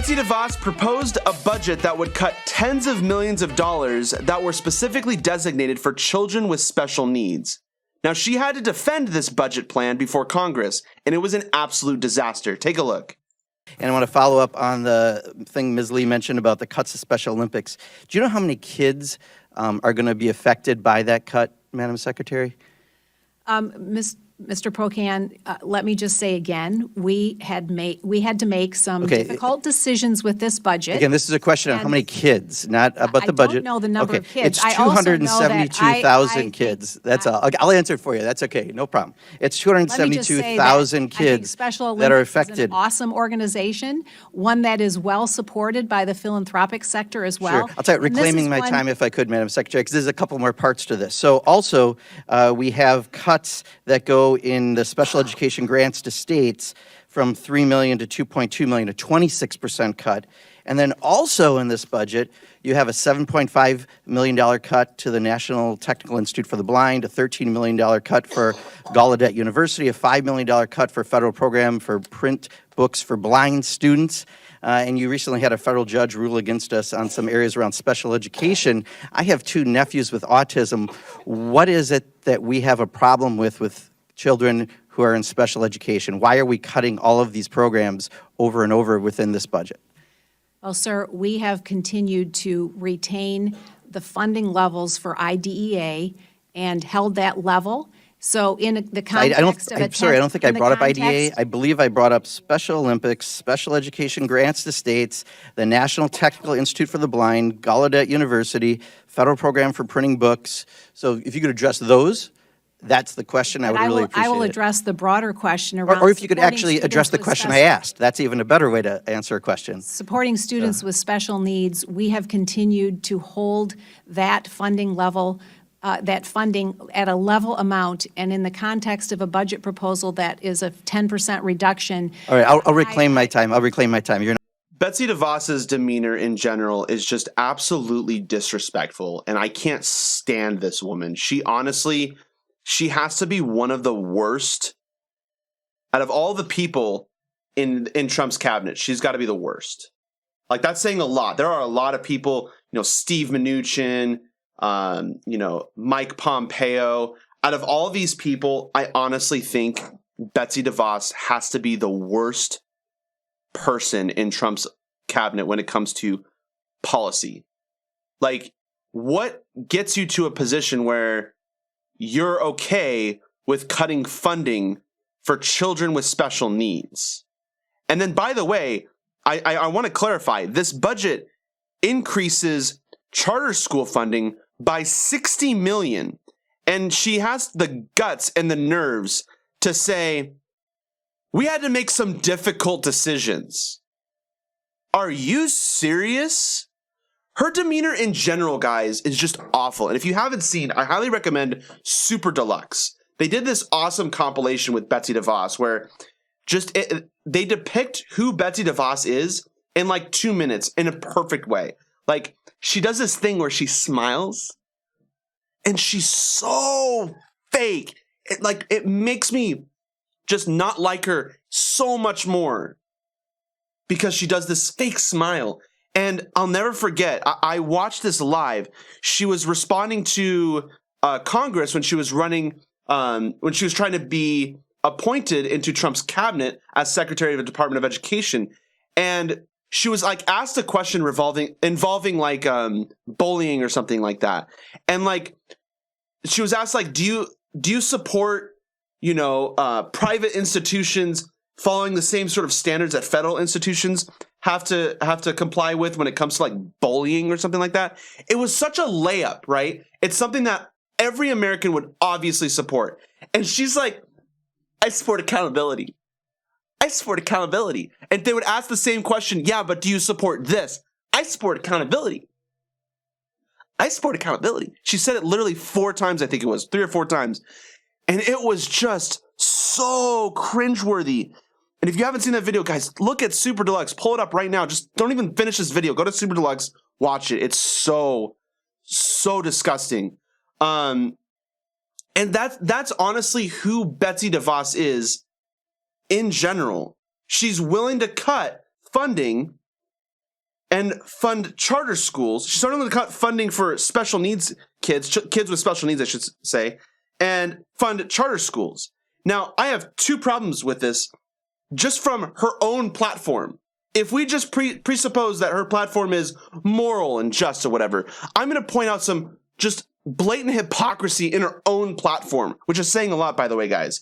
Betsy Devos proposed a budget that would cut tens of millions of dollars that were specifically designated for children with special needs. Now, she had to defend this budget plan before Congress, and it was an absolute disaster. Take a look. And I want to follow up on the thing Ms. Lee mentioned about the cuts to Special Olympics. Do you know how many kids are going to be affected by that cut, Madam Secretary? Mr. Procan, let me just say again, we had to make some difficult decisions with this budget. Again, this is a question on how many kids, not about the budget. I don't know the number of kids. It's 272,000 kids. That's all. I'll answer it for you. That's okay. No problem. It's 272,000 kids that are affected. Is an awesome organization, one that is well supported by the philanthropic sector as well. Sure. I'll tell you, reclaiming my time if I could, Madam Secretary, because there's a couple more parts to this. So also, we have cuts that go in the special education grants to states from $3 million to $2.2 million, a 26% cut. And then also in this budget, you have a $7.5 million cut to the National Technical Institute for the Blind, a $13 million cut for Gallaudet University, a $5 million cut for federal program for print books for blind students. And you recently had a federal judge rule against us on some areas around special education. I have two nephews with autism. What is it that we have a problem with children who are in special education? Why are we cutting all of these programs over and over within this budget? Well, sir, we have continued to retain the funding levels for IDEA and held that level. So in the context I don't think I brought up IDEA. I believe I brought up Special Olympics, special education grants to states, the National Technical Institute for the Blind, Gallaudet University, federal program for printing books. So if you could address those, that's the question. I would really appreciate it. I will address the broader question around or if you could actually address the question I asked. That's even a better way to answer a question. Supporting students with special needs, we have continued to hold that funding level, that funding at a level amount, and in the context of a budget proposal that is a 10% reduction. All right, I'll reclaim my time. I'll reclaim my time. You're not. Betsy DeVos's demeanor in general is just absolutely disrespectful, and I can't stand this woman. She has to be one of the worst out of all the people in Trump's cabinet. She's got to be the worst. Like, that's saying a lot. There are a lot of people, Steve Mnuchin, Mike Pompeo. Out of all these people, I honestly think Betsy DeVos has to be the worst person in Trump's cabinet when it comes to policy. Like, what gets you to a position where you're okay with cutting funding for children with special needs? And then, by the way, I want to clarify, this budget increases charter school funding by $60 million. And she has the guts and the nerves to say, we had to make some difficult decisions. Are you serious? Her demeanor in general, guys, is just awful. And if you haven't seen, I highly recommend Super Deluxe. They did this awesome compilation with Betsy DeVos where they depict who Betsy DeVos is in like 2 minutes in a perfect way. Like, she does this thing where she smiles and she's so fake. It makes me just not like her so much more because she does this fake smile. And I'll never forget, I watched this live. She was responding to Congress when she was running, when she was trying to be appointed into Trump's cabinet as Secretary of the Department of Education. And she was like asked a question involving like bullying or something like that. And like, she was asked like, do you support, private institutions following the same sort of standards that federal institutions have to comply with when it comes to like bullying or something like that? It was such a layup, right? It's something that every American would obviously support. And she's like, I support accountability. I support accountability. And they would ask the same question, yeah, but do you support this? I support accountability. I support accountability. She said it literally 4 times, I think it was, 3 or 4 times. And it was just so cringeworthy. And if you haven't seen that video, guys, look at Super Deluxe. Pull it up right now. Just don't even finish this video. Go to Super Deluxe. Watch it. It's so disgusting. And that's honestly who Betsy DeVos is in general. She's willing to cut funding and fund charter schools. She's starting to cut funding for special needs kids, kids with special needs, I should say, and fund charter schools. Now, I have two problems with this just from her own platform. If we just presuppose that her platform is moral and just or whatever, I'm going to point out some just blatant hypocrisy in her own platform, which is saying a lot, by the way, guys.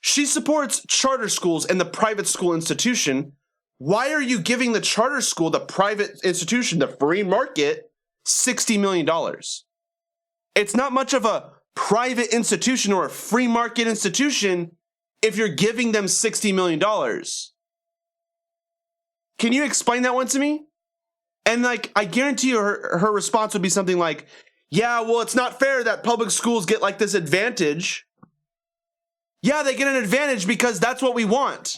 She supports charter schools and the private school institution. Why are you giving the charter school, the private institution, the free market, $60 million? It's not much of a private institution or a free market institution if you're giving them $60 million. Can you explain that one to me? And like, I guarantee you her response would be something like, yeah, well, it's not fair that public schools get like this advantage. Yeah, they get an advantage because that's what we want.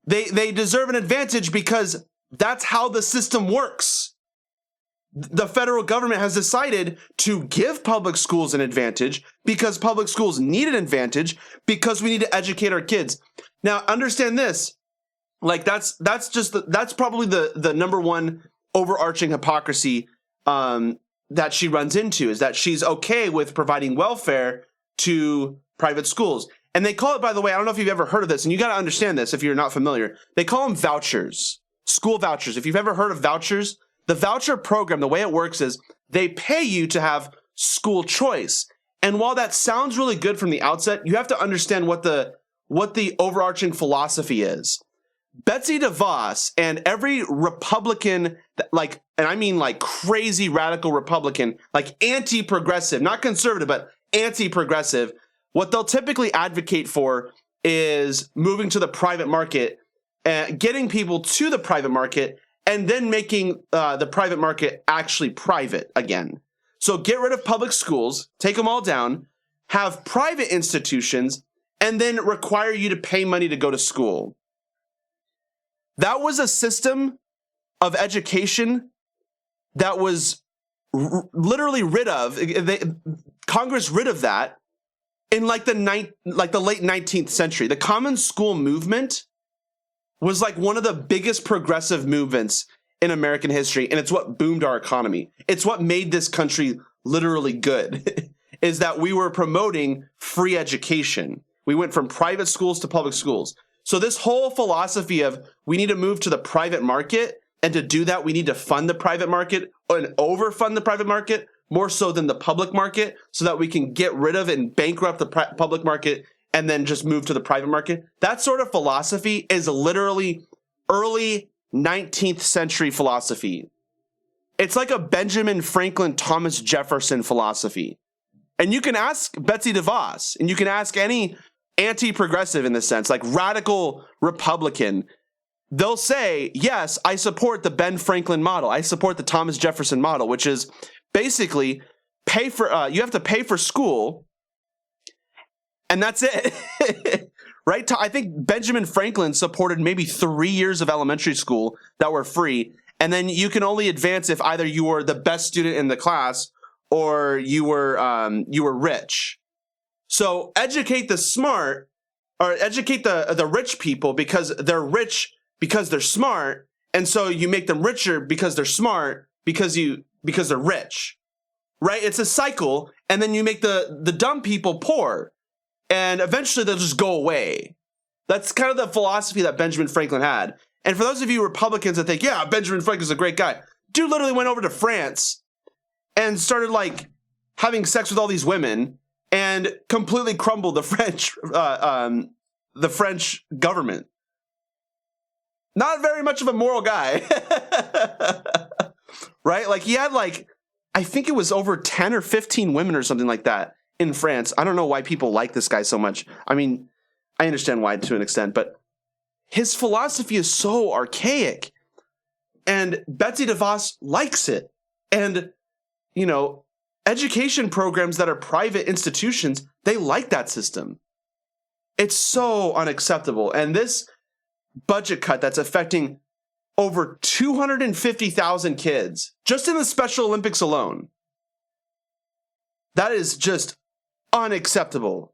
They deserve an advantage because that's how the system works. The federal government has decided to give public schools an advantage because public schools need an advantage because we need to educate our kids. Now, understand this. Like that's probably the number one overarching hypocrisy that she runs into, is that she's okay with providing welfare to private schools. And they call it, by the way, I don't know if you've ever heard of this, and you got to understand this if you're not familiar. They call them vouchers, school vouchers. If you've ever heard of vouchers, the voucher program, the way it works is they pay you to have school choice. And while that sounds really good from the outset, you have to understand what the overarching philosophy is. Betsy Devos and every Republican, like, and I mean like crazy radical Republican, like anti-progressive, not conservative, but anti-progressive, what they'll typically advocate for is moving to the private market, getting people to the private market, and then making the private market actually private again. So get rid of public schools, take them all down, have private institutions, and then require you to pay money to go to school. That was a system of education that was literally Congress rid of that in like the late 19th century. The common school movement was like one of the biggest progressive movements in American history, and it's what boomed our economy. It's what made this country literally good, is that we were promoting free education. We went from private schools to public schools. So this whole philosophy of we need to move to the private market, and to do that, we need to fund the private market and overfund the private market more so than the public market, so that we can get rid of and bankrupt the public market and then just move to the private market. That sort of philosophy is literally early 19th century philosophy. It's like a Benjamin Franklin, Thomas Jefferson philosophy. And you can ask Betsy DeVos, and you can ask any anti-progressive in this sense, like radical Republican. They'll say, yes, I support the Ben Franklin model. I support the Thomas Jefferson model, which is basically you have to pay for school, and that's it. Right? I think Benjamin Franklin supported maybe 3 years of elementary school that were free. And then you can only advance if either you were the best student in the class or you were rich. So educate the smart, or educate the rich people because they're rich because they're smart. And so you make them richer because they're smart because they're rich. Right? It's a cycle. And then you make the dumb people poor. And eventually they'll just go away. That's kind of the philosophy that Benjamin Franklin had. And for those of you Republicans that think, yeah, Benjamin Franklin's a great guy, dude literally went over to France and started like having sex with all these women and completely crumbled the French government. Not very much of a moral guy, right? Like he had I think it was over 10 or 15 women or something like that in France. I don't know why people like this guy so much. I mean, I understand why to an extent, but his philosophy is so archaic, and Betsy DeVos likes it. And, education programs that are private institutions, they like that system. It's so unacceptable. And this budget cut that's affecting over 250,000 kids just in the Special Olympics alone, that is just unacceptable.